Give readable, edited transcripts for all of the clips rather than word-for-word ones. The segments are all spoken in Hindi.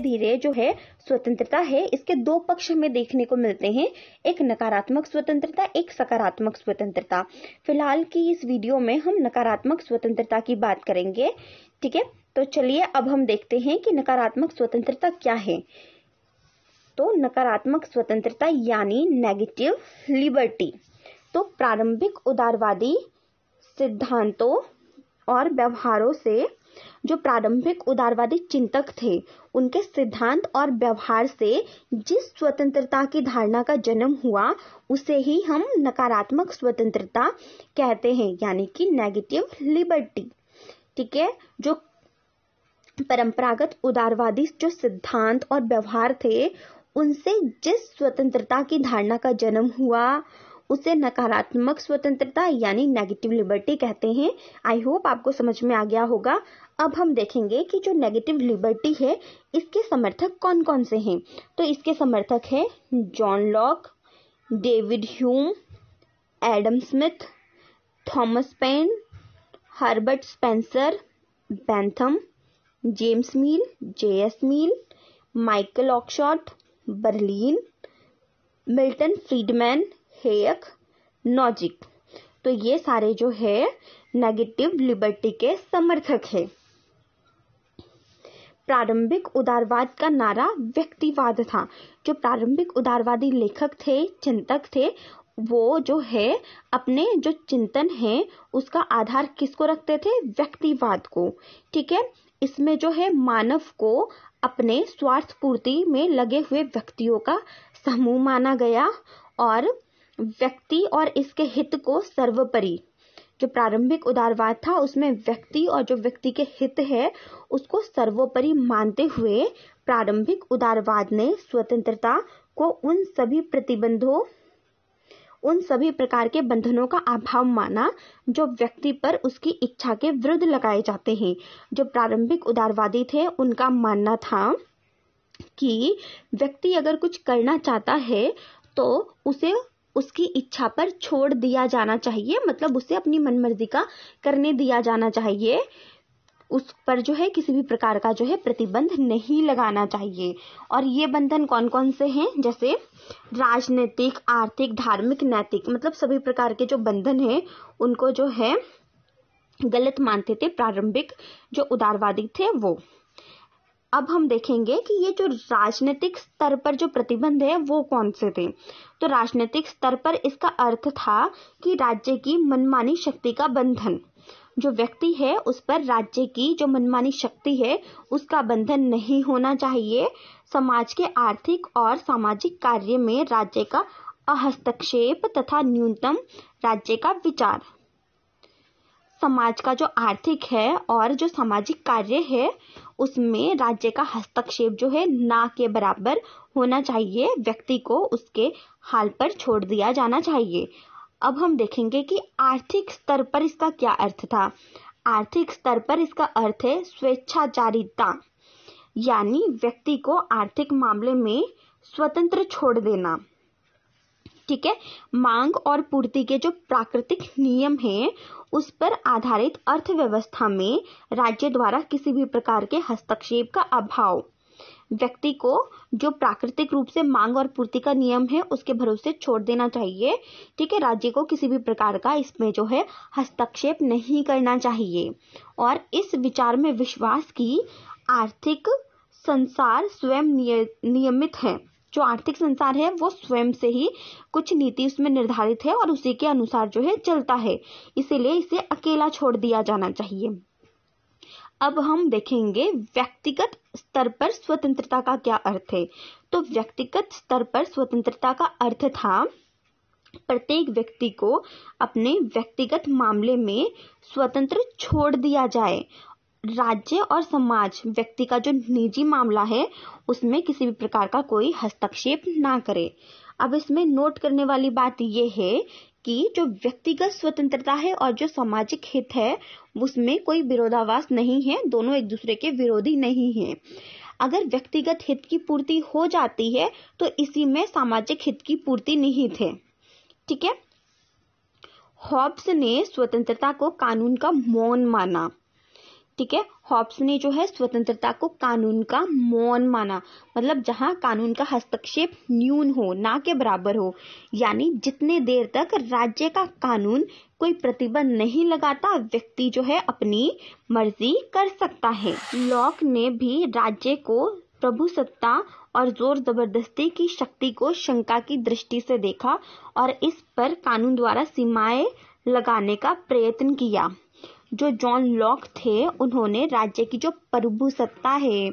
धीरे जो है स्वतंत्रता है इसके दो पक्ष हमें देखने को मिलते हैं, एक नकारात्मक स्वतंत्रता, एक सकारात्मक स्वतंत्रता। फिलहाल की इस वीडियो में हम नकारात्मक स्वतंत्रता की बात करेंगे, ठीक है। तो चलिए अब हम देखते हैं कि नकारात्मक स्वतंत्रता क्या है। तो नकारात्मक स्वतंत्रता यानी नेगेटिव लिबर्टी, तो प्रारंभिक उदारवादी सिद्धांतों और व्यवहारों से, जो प्रारंभिक उदारवादी चिंतक थे उनके सिद्धांत और व्यवहार से जिस स्वतंत्रता की धारणा का जन्म हुआ उसे ही हम नकारात्मक स्वतंत्रता कहते हैं, यानी कि नेगेटिव लिबर्टी, ठीक है। जो परंपरागत उदारवादी जो सिद्धांत और व्यवहार थे उनसे जिस स्वतंत्रता की धारणा का जन्म हुआ उसे नकारात्मक स्वतंत्रता यानी नेगेटिव लिबर्टी कहते हैं। आई होप आपको समझ में आ गया होगा। अब हम देखेंगे कि जो नेगेटिव लिबर्टी है इसके समर्थक कौन कौन से हैं। तो इसके समर्थक है John Locke, David Hume, Adam Smith, Thomas Paine, Herbert Spencer, Bentham, James Mill, J S. Mill, Michael Oxford, Berlin, Milton Friedman, Hayek, Nozick. तो ये सारे जो है नेगेटिव लिबर्टी के समर्थक है। प्रारंभिक उदारवाद का नारा व्यक्तिवाद था। जो प्रारंभिक उदारवादी लेखक थे, चिंतक थे, वो जो है अपने जो चिंतन है उसका आधार किसको रखते थे? व्यक्तिवाद को, ठीक है। इसमें जो है मानव को अपने स्वार्थ पूर्ति में लगे हुए व्यक्तियों का समूह माना गया और व्यक्ति और इसके हित को सर्वोपरि, जो प्रारंभिक उदारवाद था उसमें व्यक्ति और जो व्यक्ति के हित है उसको सर्वोपरि मानते हुए प्रारंभिक उदारवाद ने स्वतंत्रता को उन सभी प्रकार के बंधनों का अभाव माना जो व्यक्ति पर उसकी इच्छा के विरुद्ध लगाए जाते हैं। जो प्रारंभिक उदारवादी थे उनका मानना था कि व्यक्ति अगर कुछ करना चाहता है तो उसे उसकी इच्छा पर छोड़ दिया जाना चाहिए, मतलब उसे अपनी मनमर्जी का करने दिया जाना चाहिए, उस पर जो है किसी भी प्रकार का जो है प्रतिबंध नहीं लगाना चाहिए। और ये बंधन कौन कौन से हैं? जैसे राजनीतिक, आर्थिक, धार्मिक, नैतिक, मतलब सभी प्रकार के जो बंधन हैं उनको जो है गलत मानते थे प्रारंभिक जो उदारवादी थे वो। अब हम देखेंगे कि ये जो राजनीतिक स्तर पर जो प्रतिबंध है वो कौन से थे। तो राजनीतिक स्तर पर इसका अर्थ था कि राज्य की मनमानी शक्ति का बंधन, जो व्यक्ति है उस पर राज्य की जो मनमानी शक्ति है उसका बंधन नहीं होना चाहिए। समाज के आर्थिक और सामाजिक कार्य में राज्य का हस्तक्षेप तथा न्यूनतम राज्य का विचार। समाज का जो आर्थिक है और जो सामाजिक कार्य है उसमें राज्य का हस्तक्षेप जो है ना के बराबर होना चाहिए, व्यक्ति को उसके हाल पर छोड़ दिया जाना चाहिए। अब हम देखेंगे कि आर्थिक स्तर पर इसका क्या अर्थ था। आर्थिक स्तर पर इसका अर्थ है स्वेच्छाचारिता, यानी व्यक्ति को आर्थिक मामले में स्वतंत्र छोड़ देना, ठीक है। मांग और पूर्ति के जो प्राकृतिक नियम हैं उस पर आधारित अर्थव्यवस्था में राज्य द्वारा किसी भी प्रकार के हस्तक्षेप का अभाव। व्यक्ति को जो प्राकृतिक रूप से मांग और पूर्ति का नियम है उसके भरोसे छोड़ देना चाहिए, ठीक है। राज्य को किसी भी प्रकार का इसमें जो है हस्तक्षेप नहीं करना चाहिए। और इस विचार में विश्वास की आर्थिक संसार स्वयं नियमित है। जो आर्थिक संसार है वो स्वयं से ही कुछ नीति उसमें निर्धारित है और उसी के अनुसार जो है चलता है, इसीलिए इसे अकेला छोड़ दिया जाना चाहिए। अब हम देखेंगे व्यक्तिगत स्तर पर स्वतंत्रता का क्या अर्थ है। तो व्यक्तिगत स्तर पर स्वतंत्रता का अर्थ था प्रत्येक व्यक्ति को अपने व्यक्तिगत मामले में स्वतंत्र छोड़ दिया जाए। राज्य और समाज व्यक्ति का जो निजी मामला है उसमें किसी भी प्रकार का कोई हस्तक्षेप ना करे। अब इसमें नोट करने वाली बात यह है कि जो व्यक्तिगत स्वतंत्रता है और जो सामाजिक हित है उसमें कोई विरोधाभास नहीं है, दोनों एक दूसरे के विरोधी नहीं है। अगर व्यक्तिगत हित की पूर्ति हो जाती है तो इसी में सामाजिक हित की पूर्ति निहित है, ठीक है। हॉब्स ने स्वतंत्रता को कानून का मौन माना, ठीक है। हॉब्स ने जो है स्वतंत्रता को कानून का मौन माना, मतलब जहां कानून का हस्तक्षेप न्यून हो, ना के बराबर हो, यानी जितने देर तक राज्य का कानून कोई प्रतिबंध नहीं लगाता व्यक्ति जो है अपनी मर्जी कर सकता है। लॉक ने भी राज्य को प्रभुसत्ता और जोर जबरदस्ती की शक्ति को शंका की दृष्टि से देखा और इस पर कानून द्वारा सीमाएं लगाने का प्रयत्न किया। जो जॉन लॉक थे उन्होंने राज्य की जो प्रभुसत्ता है,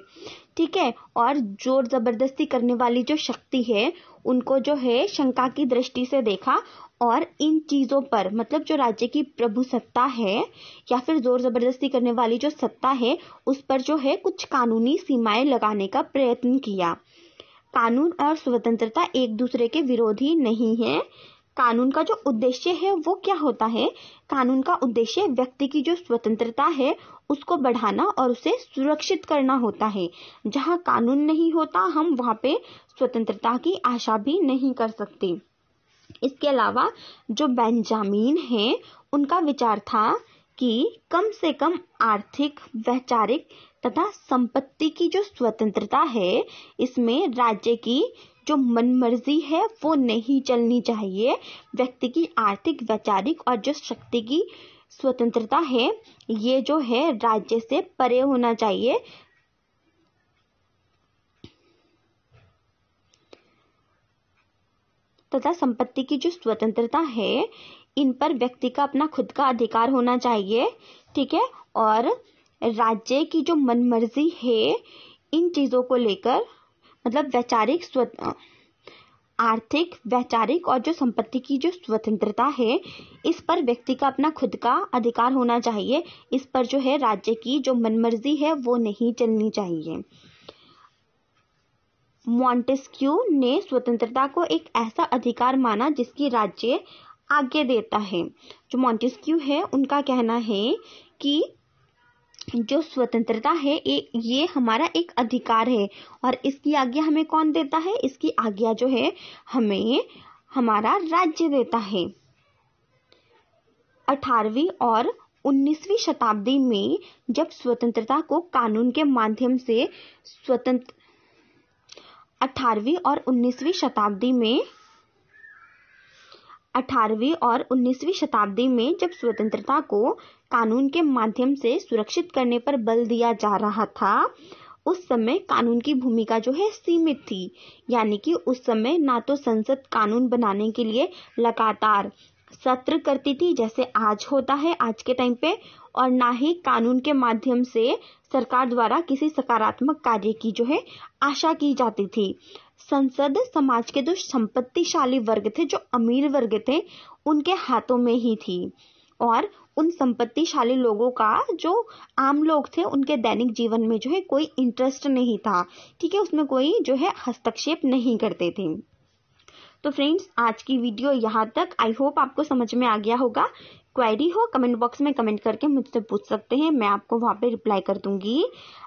ठीक है, और जोर जबरदस्ती करने वाली जो शक्ति है उनको जो है शंका की दृष्टि से देखा और इन चीजों पर, मतलब जो राज्य की प्रभुसत्ता है या फिर जोर जबरदस्ती करने वाली जो सत्ता है उस पर जो है कुछ कानूनी सीमाएं लगाने का प्रयत्न किया। कानून और स्वतंत्रता एक दूसरे के विरोधी नहीं है। कानून का जो उद्देश्य है वो क्या होता है? कानून का उद्देश्य व्यक्ति की जो स्वतंत्रता है उसको बढ़ाना और उसे सुरक्षित करना होता है। जहां कानून नहीं होता हम वहां पे स्वतंत्रता की आशा भी नहीं कर सकते। इसके अलावा जो बेंजामिन है उनका विचार था कि कम से कम आर्थिक, वैचारिक तथा संपत्ति की जो स्वतंत्रता है इसमें राज्य की जो मनमर्जी है वो नहीं चलनी चाहिए। व्यक्ति की आर्थिक, वैचारिक और जो शक्ति की स्वतंत्रता है ये जो है राज्य से परे होना चाहिए। तथा संपत्ति की जो स्वतंत्रता है इन पर व्यक्ति का अपना खुद का अधिकार होना चाहिए, ठीक है। और राज्य की जो मनमर्जी है इन चीजों को लेकर, मतलब वैचारिक, आर्थिक, वैचारिक और जो संपत्ति की जो स्वतंत्रता है इस पर व्यक्ति का अपना खुद का अधिकार होना चाहिए। इस पर जो है राज्य की जो मनमर्जी है वो नहीं चलनी चाहिए। मॉन्टेस्क्यू ने स्वतंत्रता को एक ऐसा अधिकार माना जिसकी राज्य आज्ञा देता है। जो मॉन्टेस्क्यू है उनका कहना है कि जो स्वतंत्रता है ये हमारा एक अधिकार है और इसकी आज्ञा हमें कौन देता है? इसकी आज्ञा जो है हमें हमारा राज्य देता है। 18वीं और 19वीं शताब्दी में जब स्वतंत्रता को कानून के माध्यम से 18वीं और 19वीं शताब्दी में जब स्वतंत्रता को कानून के माध्यम से सुरक्षित करने पर बल दिया जा रहा था उस समय कानून की भूमिका जो है सीमित थी। यानी कि उस समय ना तो संसद कानून बनाने के लिए लगातार सत्र करती थी जैसे आज होता है आज के टाइम पे, और ना ही कानून के माध्यम से सरकार द्वारा किसी सकारात्मक कार्य की जो है आशा की जाती थी। संसद समाज के जो संपत्तिशाली वर्ग थे, जो अमीर वर्ग थे, उनके हाथों में ही थी और उन संपत्तिशाली लोगों का, जो आम लोग थे, उनके दैनिक जीवन में जो है कोई इंटरेस्ट नहीं था, ठीक है, उसमें कोई जो है हस्तक्षेप नहीं करते थे। तो फ्रेंड्स आज की वीडियो यहाँ तक। आई होप आपको समझ में आ गया होगा। क्वेरी हो कमेंट बॉक्स में कमेंट करके मुझसे पूछ सकते हैं, मैं आपको वहाँ पे रिप्लाई कर दूंगी।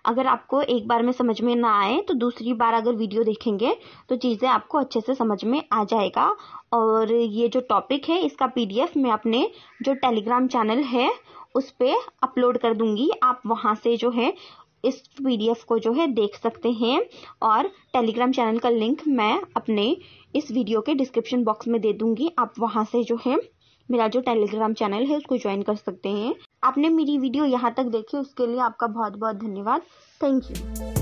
अगर आपको एक बार में समझ में ना आए तो दूसरी बार अगर वीडियो देखेंगे तो चीज़ें आपको अच्छे से समझ में आ जाएगा। और ये जो टॉपिक है इसका PDF मैं अपने जो टेलीग्राम चैनल है उस पर अपलोड कर दूंगी। आप वहाँ से जो है इस PDF को जो है देख सकते हैं और टेलीग्राम चैनल का लिंक मैं अपने इस वीडियो के डिस्क्रिप्शन बॉक्स में दे दूंगी। आप वहां से जो है मेरा जो टेलीग्राम चैनल है उसको ज्वाइन कर सकते हैं। आपने मेरी वीडियो यहाँ तक देखी उसके लिए आपका बहुत बहुत धन्यवाद। Thank you.